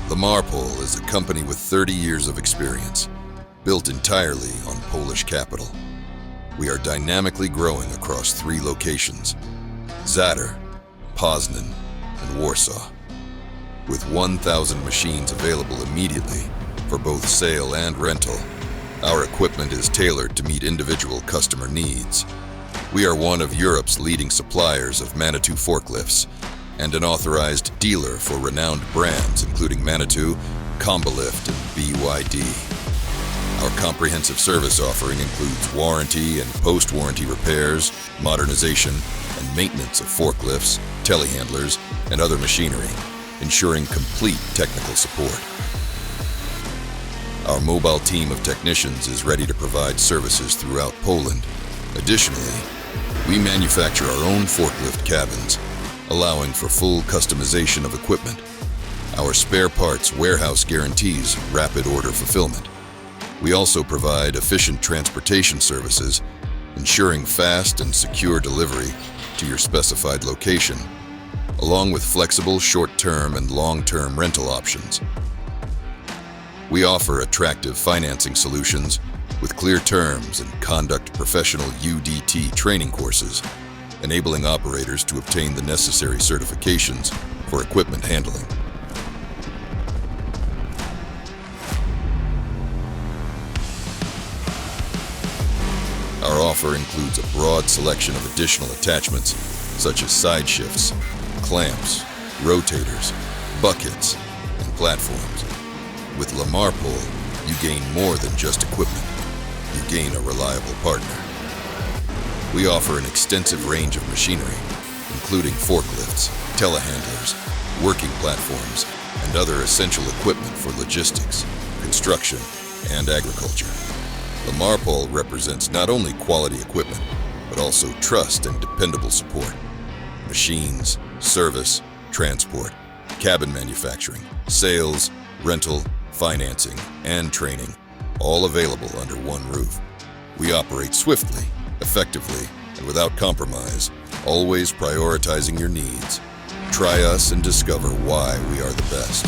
Lemarpol is a company with 30 years of experience, built entirely on Polish capital. We are dynamically growing across 3 locations: Zator, Poznań, and Warsaw. With 1,000 machines available immediately for both sale and rental, our equipment is tailored to meet individual customer needs. We are one of Europe's leading suppliers of Manitou forklifts and an authorized dealer for renowned brands including Manitou, Lift, and BYD. Our comprehensive service offering includes warranty and post-warranty repairs, modernization, and maintenance of forklifts, telehandlers, and other machinery, ensuring complete technical support. Our mobile team of technicians is ready to provide services throughout Poland. Additionally, we manufacture our own forklift cabins, allowing for full customization of equipment. Our spare parts warehouse guarantees rapid order fulfillment. We also provide efficient transportation services, ensuring fast and secure delivery to your specified location, along with flexible short-term and long-term rental options. We offer attractive financing solutions with clear terms and conduct professional UDT training courses, enabling operators to obtain the necessary certifications for equipment handling. Our offer includes a broad selection of additional attachments such as side shifts, clamps, rotators, buckets, and platforms. With Lemarpol, you gain more than just equipment. You gain a reliable partner. We offer an extensive range of machinery, including forklifts, telehandlers, working platforms, and other essential equipment for logistics, construction, and agriculture. Lemarpol represents not only quality equipment, but also trust and dependable support. Machines, service, transport, cabin manufacturing, sales, rental, financing, and training, all available under one roof. We operate swiftly, effectively, and without compromise, always prioritizing your needs. Try us and discover why we are the best.